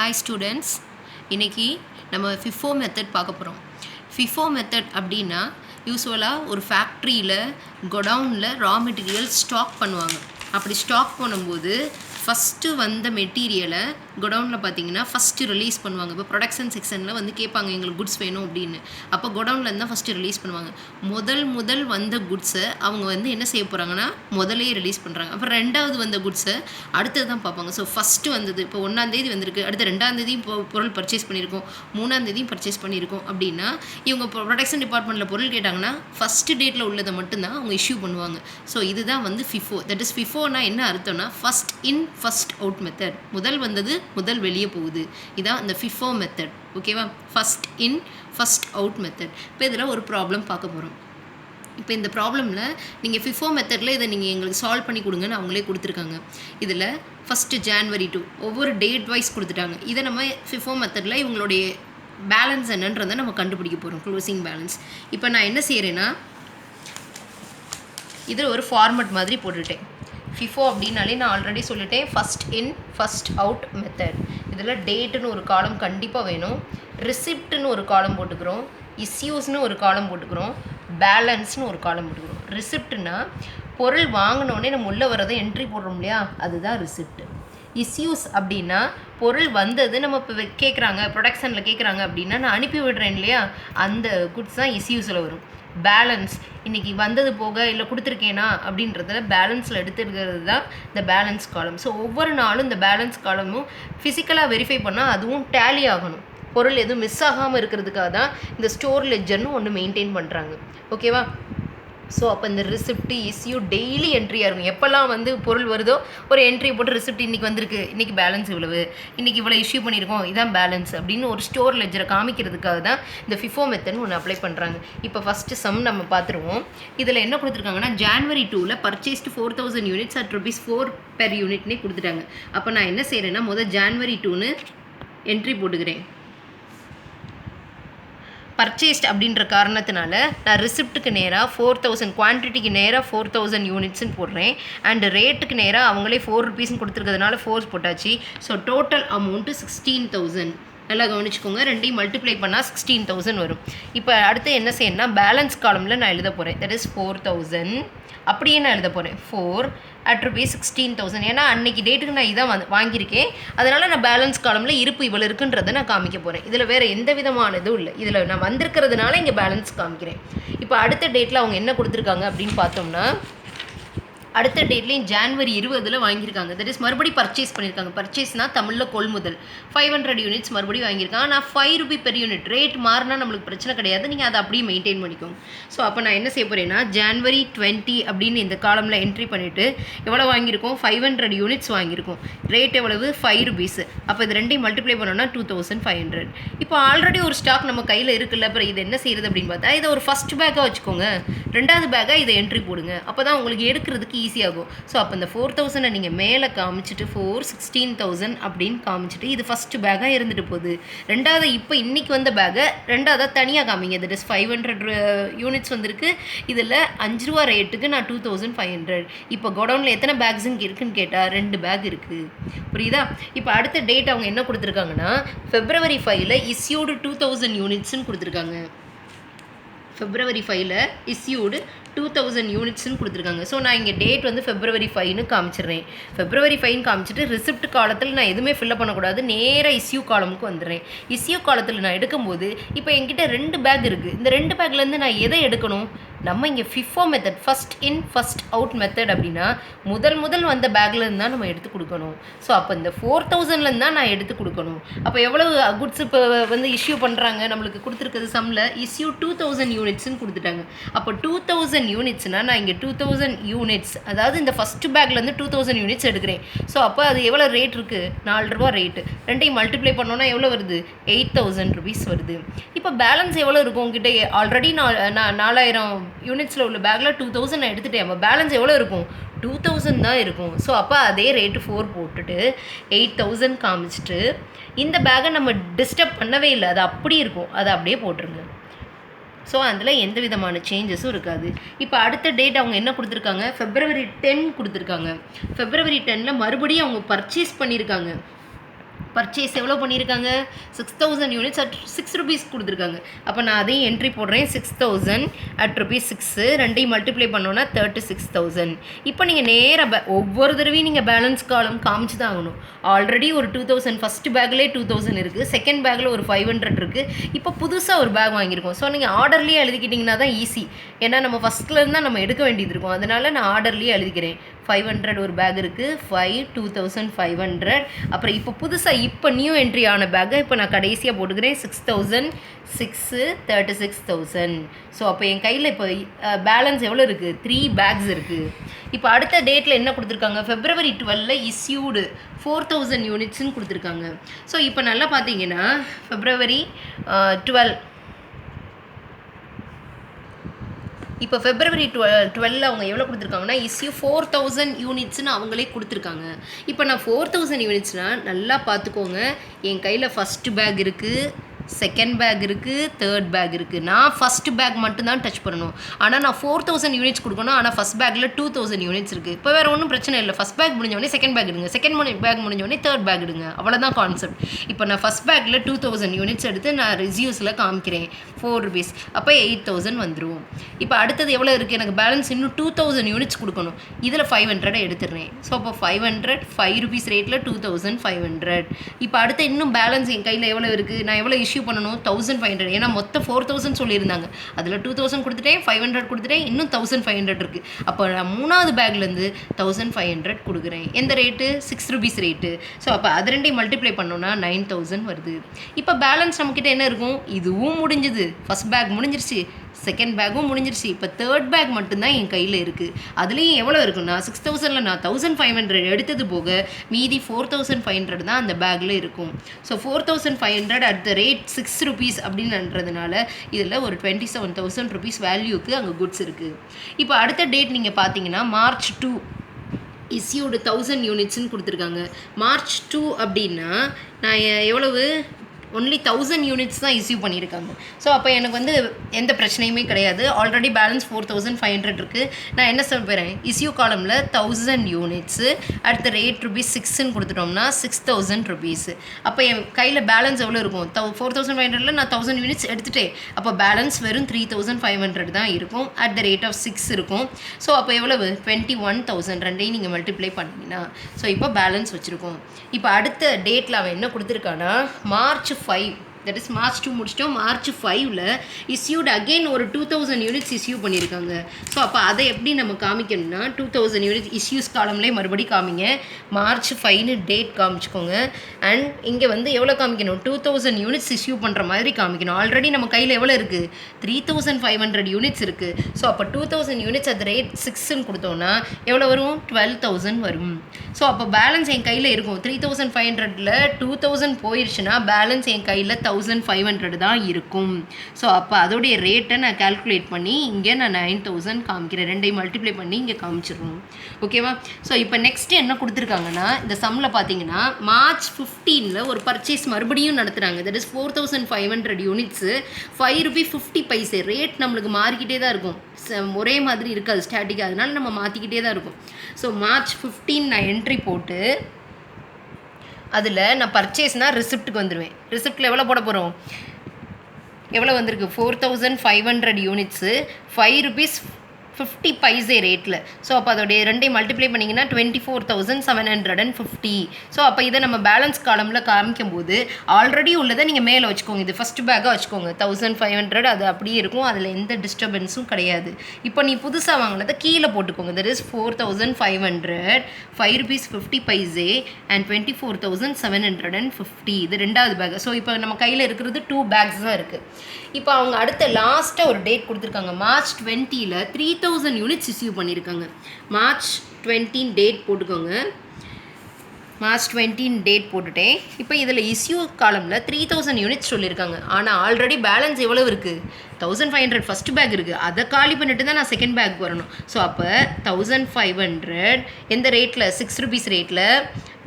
Hi students, இன்றைக்கி நம்ம FIFO method பார்க்க போகிறோம். ஃபிஃபோ மெத்தட் அப்படின்னா யூஸ்வலாக ஒரு ஃபேக்ட்ரியில் கொடவுனில் ரா மெட்டீரியல் ஸ்டாக் பண்ணுவாங்க. அப்படி ஸ்டாக் பண்ணும்போது ஃபஸ்ட்டு வந்த மெட்டீரியலை கொடவுனில் பார்த்தீங்கன்னா ஃபஸ்ட்டு ரிலீஸ் பண்ணுவாங்க. இப்போ ப்ரொடக்ஷன் செக்ஷனில் வந்து கேட்பாங்க எங்களுக்கு குட்ஸ் வேணும் அப்படின்னு. அப்போ கொடவுனில் தான் ஃபஸ்ட்டு ரிலீஸ் பண்ணுவாங்க. முதல் வந்த குட்ஸை அவங்க வந்து என்ன செய்ய போகிறாங்கன்னா முதலே ரிலீஸ் பண்ணுறாங்க. அப்புறம் ரெண்டாவது வந்த குட்ஸை அடுத்தது தான் பார்ப்பாங்க. ஸோ ஃபஸ்ட்டு வந்தது இப்போ 1ஆந்தேதி வந்திருக்கு, அடுத்த 2ஆந்தேதியும் பொருள் பர்ச்சேஸ் பண்ணியிருக்கோம், 3ஆந்தேதியும் பர்ச்சேஸ் பண்ணியிருக்கோம் அப்படின்னா இவங்க ப்ரொடக்ஷன் டிபார்ட்மெண்ட்டில் பொருள் கேட்டாங்கன்னா ஃபஸ்ட்டு டேட்டில் உள்ளதை மட்டும்தான் அவங்க இஷ்யூ பண்ணுவாங்க. ஸோ இதுதான் வந்து ஃபிஃபோ. தட் இஸ் ஃபிஃபோனா என்ன அர்த்தம்னா first in first out method. முதல் வந்தது முதல் வெளியே போகுது. இதான் இந்த ஃபிஃபோ மெத்தட். ஓகேவா? First in first out method. இப்போ இதில் ஒரு ப்ராப்ளம் பார்க்க போகிறோம். இப்போ இந்த ப்ராப்ளமில் நீங்கள் ஃபிஃபோ மெத்தடில் இதை நீங்கள் எங்களுக்கு சால்வ் பண்ணி கொடுங்கன்னு அவங்களே கொடுத்துருக்காங்க. இதில் ஃபஸ்ட்டு January 2 ஒவ்வொரு டேட் வைஸ் கொடுத்துட்டாங்க. இதை நம்ம ஃபிஃபோ மெத்தடில் இவங்களுடைய பேலன்ஸ் என்னன்றதை நம்ம கண்டுபிடிக்க போகிறோம், க்ளோசிங் பேலன்ஸ். இப்போ நான் என்ன செய்கிறேன்னா இதில் ஒரு ஃபார்மட் மாதிரி போட்டுட்டேன். ஃபிஃபோ அப்படின்னாலே நான் ஆல்ரெடி சொல்லிட்டேன், first in first out method. இதில் டேட்டுன்னு ஒரு காலம் கண்டிப்பாக வேணும், ரிசிப்ட்னு ஒரு காலம் போட்டுக்கிறோம், இஸ்யூஸ்னு ஒரு காலம் போட்டுக்கிறோம், பேலன்ஸ்னு ஒரு காலம் போட்டுக்கிறோம். ரிசிப்ட்னா பொருள் வாங்கினோடனே நம்ம உள்ளே வரதை என்ட்ரி போடுறோம் இல்லையா, அதுதான் ரிசிப்ட். இஸ்யூஸ் அப்படின்னா பொருள் வந்தது நம்ம இப்போ கேட்குறாங்க, ப்ரொடக்ஷனில் கேட்குறாங்க அப்படின்னா நான் அனுப்பி விடுறேன் இல்லையா, அந்த குட்ஸ் தான் இஸ்யூஸில் வரும். பேலன்ஸ் இன்றைக்கி வந்தது போக இல்லை கொடுத்துருக்கேனா அப்படின்றத பேலன்ஸில் எடுத்துருக்கிறது தான் இந்த பேலன்ஸ் காலம். ஸோ ஒவ்வொரு நாளும் இந்த பேலன்ஸ் காலமும் ஃபிசிக்கலாக வெரிஃபை பண்ணால் அதுவும் டேலி ஆகணும். பொருள் எதுவும் மிஸ் ஆகாமல் இருக்கிறதுக்காக தான் இந்த ஸ்டோர் லெட்ஜர்னு ஒன்று மெயின்டைன் பண்ணுறாங்க. ஓகேவா? ஸோ அப்போ இந்த ரிசிப்ட் இஸ்யூ டெய்லி என்ட்ரியாக இருக்கும். எப்போல்லாம் வந்து பொருள் வருதோ ஒரு என்ட்ரி போட்டு ரிசிப்ட் இன்றைக்கி வந்திருக்கு, இன்றைக்கி பேலன்ஸ் இவ்வளவு, இன்றைக்கி இவ்வளோ இஷ்யூ பண்ணியிருக்கோம், இதான் பேலன்ஸ் அப்படின்னு ஒரு ஸ்டோர் லெட்ஜரை காமிக்கிறதுக்காக தான் இந்த ஃபிஃபோ மெத்தட்னு ஒன்று அப்ளை பண்ணுறாங்க. இப்போ ஃபஸ்ட்டு சம் நம்ம பார்த்துருவோம். இதில் என்ன கொடுத்துருக்காங்கன்னா January 2 purchased 4000 units at ₹4 per யூனிட்னே கொடுத்துட்டாங்க. அப்போ நான் என்ன செய்கிறேன்னா January 2 என்ட்ரி போட்டுக்கிறேன். பர்ச்சேஸ்ட் அப்படின்ற காரணத்தினால நான் ரிசிப்ட்டுக்கு நேராக 4000 குவான்டிட்டிக்கு நேராக 4000 யூனிட்ஸ்ன்னு போடுறேன். அண்ட் ரேட்டுக்கு நேராக அவங்களே ₹4 கொடுத்துருக்கிறதுனால 4 போட்டாச்சு. So total amount 16,000. நல்லா கவனிச்சுக்கோங்க, ரெண்டையும் மல்டிப்ளை பண்ணால் 16,000 வரும். இப்போ அடுத்து என்ன செய்யணும்னா பேலன்ஸ் காலமில் நான் எழுத போகிறேன். தட் இஸ் 4,000 அப்படியே நான் எழுத போகிறேன் 4 at ₹16,000. ஏன்னா அன்றைக்கி டேட்டுக்கு நான் இதான் வாங்கியிருக்கேன், அதனால் நான் பேலன்ஸ் காலமில் இருப்பு இவ்வளோ இருக்குன்றதை நான் காமிக்க போகிறேன். இதில் வேறு எந்த விதமான இதுவும் இல்லை, இதில் நான் வந்திருக்கிறதுனால இங்கே பேலன்ஸ் காமிக்கிறேன். இப்போ அடுத்த டேட்டில் அவங்க என்ன கொடுத்துருக்காங்க அப்படின்னு பார்த்தோம்னா அடுத்த டேட்லேயும் January 20 வாங்கியிருக்காங்க. தட் இஸ் மறுபடியும் பர்ச்சேஸ் பண்ணியிருக்காங்க. பர்ச்சேஸ்னால் தமிழில் கொள்முதல் 500 யூனிட்ஸ் மறுபடியும் வாங்கியிருக்காங்க. ஆனால் ₹5 per யூனிட் ரேட் மாறினா நம்மளுக்கு பிரச்சனை கிடையாது, நீங்கள் அதை அப்படியே மெயின்டைன் பண்ணிக்கோங்க. ஸோ அப்போ நான் என்ன செய்ய போகிறேன்னா January 20 அப்படின்னு இந்த காலமில் என்ட்ரி பண்ணிவிட்டு எவ்வளோ வாங்கியிருக்கோம், 500 யூனிட்ஸ் வாங்கியிருக்கோம். ரேட் எவ்வளவு, ₹5. அப்போ இது ரெண்டையும் மல்டிப்ளை பண்ணோன்னா 2500. இப்போ ஆல்ரெடி ஒரு ஸ்டாக் நம்ம கையில் இருக்குல்ல, அப்புறம் இது என்ன செய்கிறது அப்படின்னு பார்த்தா இதை ஒரு ஃபஸ்ட் பேக்காக வச்சுக்கோங்க, ரெண்டாவது பேக்காக இதை என்ட்ரி போடுங்க. அப்போ தான் உங்களுக்கு எடுக்கிறதுக்கு ஈஸியாகும். ஸோ அப்போ இந்த 4000 நீங்கள் மேலே காமிச்சிட்டு 16,000 அப்படின்னு காமிச்சிட்டு இது ஃபஸ்ட்டு பேக்காக இருந்துட்டு போகுது. ரெண்டாவது இப்போ இன்றைக்கி வந்த பேக்கை ரெண்டாவதாக தனியாக காமிங்க. தட் இஸ் 500 யூனிட்ஸ் வந்திருக்கு, இதில் ₹5 ரேட்டுக்கு நான் 2500. இப்போ கோடவுனில் எத்தனை பேக்ஸுன்னு இருக்குன்னு கேட்டால் 2 பேக் இருக்குது. புரியுதா? இப்போ அடுத்த டேட் அவங்க என்ன கொடுத்துருக்காங்கன்னா February 5 இஸ்யூடு 2000 யூனிட்ஸ்ன்னு கொடுத்துருக்காங்க. February 5 இஸ்யூடு 2000 யூனிட்ஸ்ன்னு கொடுத்துருக்காங்க. ஸோ நான் இங்கே டேட் வந்து February 5 காமிச்சிடுறேன். February 5 காமிச்சிட்டு ரிசிப்ட் காலத்தில் நான் எதுவுமே ஃபில்லப் பண்ணக்கூடாது, நேராக இஸ்யூ காலமுக்கு வந்துடுறேன். இஸ்யூ காலத்தில் நான் எடுக்கும்போது இப்போ என்கிட்ட 2 பேக் இருக்குது. இந்த 2 பேக்லேருந்து நான் எதை எடுக்கணும், நம்ம இங்கே FIFO method first in first out method அப்படின்னா முதல் வந்த பேக்லேருந்து தான் நம்ம எடுத்து கொடுக்கணும். ஸோ அப்போ இந்த 4000லேருந்து தான் நான் எடுத்து கொடுக்கணும். அப்போ எவ்வளோ குட்ஸ் இப்போ வந்து இஷ்யூ பண்ணுறாங்க, நம்மளுக்கு கொடுத்துருக்கிறது சம்மில் இஸ்யூ 2000 யூனிட்ஸ்ன்னு கொடுத்துட்டாங்க. அப்போ 2000 யூனிட்ஸ்னால் நான் இங்கே 2000 யூனிட்ஸ், அதாவது இந்த ஃபஸ்ட்டு பேக்லேருந்து 2000 யூனிட்ஸ் எடுக்கிறேன். ஸோ அப்போ அது எவ்வளோ ரேட் இருக்குது, ₹4 ரேட்டு. ரெண்டையும் மல்டிப்ளை பண்ணோன்னா எவ்வளோ வருது, ₹8,000 வருது. இப்போ பேலன்ஸ் எவ்வளோ இருக்கும் உங்ககிட்ட, ஆல்ரெடி நான் 4000 யூனிட்ஸில் உள்ள பேக்கில் 2000 நான் எடுத்துகிட்டேன். அப்போ பேலன்ஸ் எவ்வளோ இருக்கும், 2000 தான் இருக்கும். ஸோ அப்போ அதே ரேட்டு 4 போட்டுட்டு 8000 காமிச்சிட்டு இந்த பேக்கை நம்ம டிஸ்டர்ப் பண்ணவே இல்லை, அது அப்படி இருக்கும், அதை அப்படியே போட்டுருங்க. ஸோ அதில் எந்த விதமான சேஞ்சஸும் இருக்காது. இப்போ அடுத்த டேட் அவங்க என்ன கொடுத்துருக்காங்க, February 10 கொடுத்துருக்காங்க. February 10 மறுபடியும் அவங்க பர்ச்சேஸ் பண்ணியிருக்காங்க. பர்ச்சேஸ் எவ்வளோ பண்ணியிருக்காங்க 6000 யூனிட்ஸ் அட் 6 rupees கொடுத்துருக்காங்க. அப்போ நான் அதையும் என்ட்ரி போடுறேன். 6000 at ₹6 ரெண்டையும் மல்டிப்ளை பண்ணோன்னா 36,000. இப்போ நீங்கள் நேராக ஒவ்வொரு தடவையும் நீங்கள் பேலன்ஸ் காலம் காமிச்சு தான் ஆகணும். ஆல்ரெடி ஒரு 2000 ஃபஸ்ட் பேக்லேயே 2000 இருக்குது, செகண்ட் பேக்கில் ஒரு 500 இருக்குது. இப்போ புதுசாக ஒரு பேக் வாங்கியிருக்கோம். ஸோ நீங்கள் ஆர்டர்லேயே எழுதிக்கிட்டிங்கன்னா தான் ஈஸி. ஏன்னா நம்ம ஃபஸ்ட்லேருந்து தான் நம்ம எடுக்க வேண்டியது இருக்கும். அதனால் நான் ஆர்டர்லேயே எழுதிக்கிறேன். 500 ஒரு பேக் இருக்குது, 2500. அப்புறம் இப்போ புதுசாக இப்போ நியூ என்ட்ரி ஆன பேக்கை இப்போ நான் கடைசியாக போட்டுக்கிறேன். 6000 6 36,000. ஸோ அப்போ என் கையில் இப்போ பேலன்ஸ் எவ்வளோ இருக்குது? 3 பேக்ஸ் இருக்குது. இப்போ அடுத்த டேட்டில் என்ன கொடுத்துருக்காங்க? February 12 இஸ்யூடு 4000 யூனிட்ஸ்ன்னு கொடுத்துருக்காங்க. ஸோ இப்போ நல்லா பார்த்தீங்கன்னா February 12 இப்போ February 12 அவங்க எவ்வளோ கொடுத்துருக்காங்கன்னா இஸ்யூ 4000 யூனிட்ஸ்னு அவங்களே கொடுத்துருக்காங்க. இப்போ நான் 4000 யூனிட்ஸ்னால் நல்லா பார்த்துக்கோங்க. என் கையில் ஃபஸ்ட்டு பேக் இருக்குது, செகண்ட் பேக் இருக்குது, தேர்ட் பேக் இருக்குது. நான் ஃபஸ்ட்டு பேக் மட்டும்தான் டச் பண்ணணும். ஆனால் நான் 4000 யூனிட்ஸ் கொடுக்கணும். ஆனால் ஃபஸ்ட் பேக்கில் 2000 யூனிட்ஸ் இருக்குது. இப்போ வேறு ஒன்றும் பிரச்சனை இல்லை. ஃபஸ்ட் பேக் முடிஞ்சோடனே செகண்ட் பேக் எடுங்க, செகண்ட் பேக் முடிஞ்சோடனே தேர்ட் பேக் எடுங்க. அவ்வளோதான் கான்செப்ட். இப்போ நான் ஃபஸ்ட் பேக்கில் 2000 யூனிட்ஸ் எடுத்து நான் ரிசியூஸில் காமிக்கிறேன். ₹4. அப்போ 8000 வந்துடும். இப்போ அடுத்தது எவ்வளோ இருக்குது? எனக்கு பேலன்ஸ் இன்னும் 2000 யூனிட்ஸ் கொடுக்கணும். இதில் 500 எடுத்துடுறேன். ஸோ அப்போ 500 ₹5 ரேட்டில் 2500. இப்போ அடுத்து இன்னும் பேலன்ஸ் என் கையில் எவ்வளோ இருக்குது? நான் எவ்வளோ இஷ்யூ பண்ணணும்? 1500. ஏன்னா மொத்தம் 4000 சொல்லியிருந்தாங்க. அதில் 2000 கொடுத்துட்டேன், 500 கொடுத்துட்டேன், இன்னும் 1500 இருக்குது. அப்போ நான் மூணாவது பேக்லேருந்து 1500 கொடுக்குறேன். எந்த ரேட்டு? ₹6 ரேட்டு. ஸோ அப்போ அது ரெண்டையும் மல்டிப்ளை பண்ணோன்னா 9000 வருது. இப்போ பேலன்ஸ் நம்மக்கிட்ட என்ன இருக்கும்? இதுவும் முடிஞ்சுது. ஃபஸ்ட் பேக் முடிஞ்சிருச்சு, செகண்ட் பேக்கும் முடிஞ்சிருச்சு. இப்போ தேர்ட் பேக் மட்டும்தான் என் கையில் இருக்குது. அதுலேயும் எவ்வளோ இருக்குன்னா 6000ல் நான் 1500 எடுத்தது போக மீதி 4500 தான் அந்த பேக்கில் இருக்கும். ஸோ 4500 அட் த ரேட் ₹6 அப்படின்றதுனால இதில் ஒரு ₹27,000 வேல்யூக்கு அங்கே குட்ஸ் இருக்குது. இப்போ அடுத்த டேட் நீங்கள் பார்த்தீங்கன்னா March 2 இஸ்யூடு 1000 யூனிட்ஸ்ன்னு கொடுத்துருக்காங்க. March 2 அப்படின்னா நான் எவ்வளவு ஒன்லி 1000 யூனிட்ஸ் தான் இஸ்யூ பண்ணியிருக்காங்க. ஸோ அப்போ எனக்கு வந்து எந்த பிரச்சனையுமே கிடையாது. ஆல்ரெடி பேலன்ஸ் 4500 இருக்குது. நான் என்ன சொல்ல போகிறேன்? இஸ்யூ காலமில் 1000 யூனிட்ஸு அட் த ரேட் ₹6ன்னு கொடுத்துட்டோம்னா ₹6000. அப்போ என் கையில் பேலன்ஸ் எவ்வளோ இருக்கும்? 4500ல் நான் 1000 யூனிட்ஸ் எடுத்துகிட்டேன். அப்போ பேலன்ஸ் வெறும் 3500 தான் இருக்கும். அட் த ரேட் ஆஃப் 6 இருக்கும். ஸோ அப்போ எவ்வளவு? 21,000. ரெண்டையும் நீங்கள் மல்டிப்ளை பண்ணிங்கன்னா ஸோ இப்போ பேலன்ஸ் வச்சுருக்கோம். இப்போ அடுத்த டேட்டில் அவன் என்ன கொடுத்துருக்கான்னா March 5, தட் இஸ் March 2 முடிச்சிட்டோம். March 5ல் இஸ்யூடு அகெயின் ஒரு 2000 யூனிட்ஸ் இஸ்யூ பண்ணியிருக்காங்க. ஸோ அப்போ அதை எப்படி நம்ம காமிக்கணும்னா 2000 யூனிட்ஸ் இஸ்யூஸ் காலம்லேயே மறுபடியும் காமிங்க. March 5ன்னு டேட் காமிச்சிக்கோங்க. அண்ட் இங்கே வந்து எவ்வளோ காமிக்கணும்? 2000 யூனிட்ஸ் இஸ்யூ பண்ணுற மாதிரி காமிக்கணும். ஆல்ரெடி நம்ம கையில் எவ்வளோ இருக்குது? 3500 யூனிட்ஸ் இருக்குது. ஸோ அப்போ 2000 யூனிட்ஸ் அட் ரேட் 6ன்னு கொடுத்தோன்னா எவ்வளோ வரும்? 12,000 வரும். ஸோ அப்போ பேலன்ஸ் என் கையில் இருக்கும். 3500ல் 2000 போயிடுச்சுன்னா பேலன்ஸ் என் கையில் 1500 தான் இருக்கும். ஸோ அப்போ அதோடைய ரேட்டை நான் கால்குலேட் பண்ணி இங்கே நான் 9000 காமிக்கிறேன். ரெண்டையும் மல்டிப்ளை பண்ணி இங்கே காமிச்சிடுறோம். ஓகேவா? ஸோ இப்போ நெக்ஸ்ட்டு என்ன கொடுத்துருக்காங்கன்னா இந்த சம்மில் பார்த்தீங்கன்னா March 15ல் ஒரு பர்ச்சேஸ் மறுபடியும் நடத்துகிறாங்க. That is 4500 units ₹5.50. ரேட் நம்மளுக்கு மாறிக்கிட்டே தான் இருக்கும். ஒரே மாதிரி இருக்காது ஸ்டாட்டிக்காக. அதனால நம்ம மாற்றிக்கிட்டே தான் இருக்கும். ஸோ March 15 நான் என்ட்ரி போட்டு அதில் நான் பர்ச்சேஸ்னால் ரிசிப்ட்டுக்கு வந்துடுவேன். ரிசிப்ட்டில் எவ்வளோ போட போகிறோம்? எவ்வளோ வந்திருக்கு? 4500 யூனிட்ஸு ₹5.50 ரேட்டில். ஸோ அப்போ அதோடைய ரெண்டையும் மல்டிப்ளை பண்ணிங்கன்னா 24,750. ஸோ அப்போ இதை நம்ம பேலன்ஸ் காலமில் காமிக்கும் போது ஆல்ரெடி உள்ளதை நீங்கள் மேலே வச்சுக்கோங்க. இது ஃபஸ்ட்டு பேக்காக வச்சுக்கோங்க. 1500 அது அப்படியே இருக்கும். அதில் எந்த டிஸ்டர்பன்ஸும் கிடையாது. இப்போ நீ புதுசாக வாங்கினதை கீழே போட்டுக்கோங்க. That is 4500 ₹5.50 and 24,750. இது ரெண்டாவது பேக். ஸோ இப்போ நம்ம கையில் இருக்கிறது 2 பேக்ஸ் தான் இருக்குது. இப்போ அவங்க அடுத்த லாஸ்ட்டாக ஒரு டேட் கொடுத்துருக்காங்க. March 20ல் 3000 யூனிட்ஸ் இஸ்யூ பண்ணியிருக்காங்க. March 20 டேட் போட்டுக்கோங்க. March 20 டேட் போட்டுட்டேன். இப்போ இதில் இஸ்யூ காலமில் 3000 யூனிட்ஸ் சொல்லியிருக்காங்க. ஆனால் ஆல்ரெடி பேலன்ஸ் எவ்வளோ இருக்குது? 1500 ஃபஸ்ட் பேக் இருக்குது. அதை காலி பண்ணிட்டு தான் நான் செகண்ட் பேக் வரணும். ஸோ அப்போ 1500 எந்த ரேட்டில்? ₹6 ரேட்டில்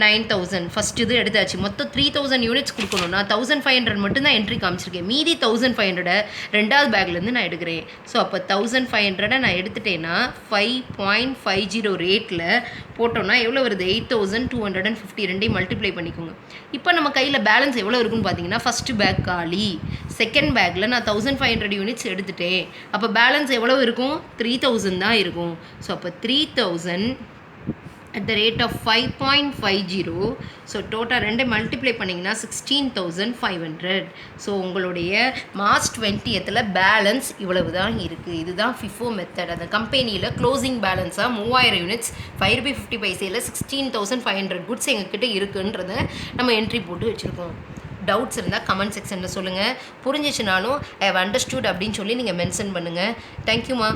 9000 ஃபஸ்ட் இது எடுத்தாச்சு. மொத்தம் 3000 யூனிட்ஸ் கொடுக்கணும். நான் 1500 மட்டும்தான் என்ட்ரி காமிச்சிருக்கேன். மீதி 1500 ரெண்டாவது பேக்லேருந்து நான் எடுக்கிறேன். ஸோ அப்போ 1500 நான் எடுத்துட்டேன்னா 5.50 ரேட்டில் போட்டோன்னா எவ்வளோ வருது? 8250. ரெண்டையும் மல்டிப்ளை பண்ணிக்கோங்க. இப்போ நம்ம கையில் பேலன்ஸ் எவ்வளோ இருக்குன்னு பார்த்தீங்கன்னா, ஃபஸ்ட்டு பேக் காலி, செகண்ட் பேக்கில் நான் 1500 யூனிட்ஸ் எடுத்துட்டேன். அப்போ பேலன்ஸ் எவ்வளோ இருக்கும்? 3000 தான் இருக்கும். ஸோ அப்போ 3000 at the rate of 5.50. So total ரெண்டு மல்டிப்ளை பண்ணிங்கன்னா 16,500. ஸோ உங்களுடைய மார்ச் 20th பேலன்ஸ் இவ்வளவு தான் இருக்குது. இதுதான் ஃபிஃபோ மெத்தட். அந்த கம்பெனியில் க்ளோசிங் பேலன்ஸாக 3000 யூனிட்ஸ் ₹5.50 16,500 குட்ஸ் எங்ககிட்ட இருக்குன்றத நம்ம என்ட்ரி போட்டு வச்சுருக்கோம். டவுட்ஸ் இருந்தால் கமெண்ட் செக்ஷனில் சொல்லுங்கள். புரிஞ்சிச்சுனாலும் ஐ ஹவ் அண்டர்ஸ்டுட் அப்படின்னு சொல்லி நீங்கள் மென்ஷன் பண்ணுங்கள். தேங்க்யூம்மா.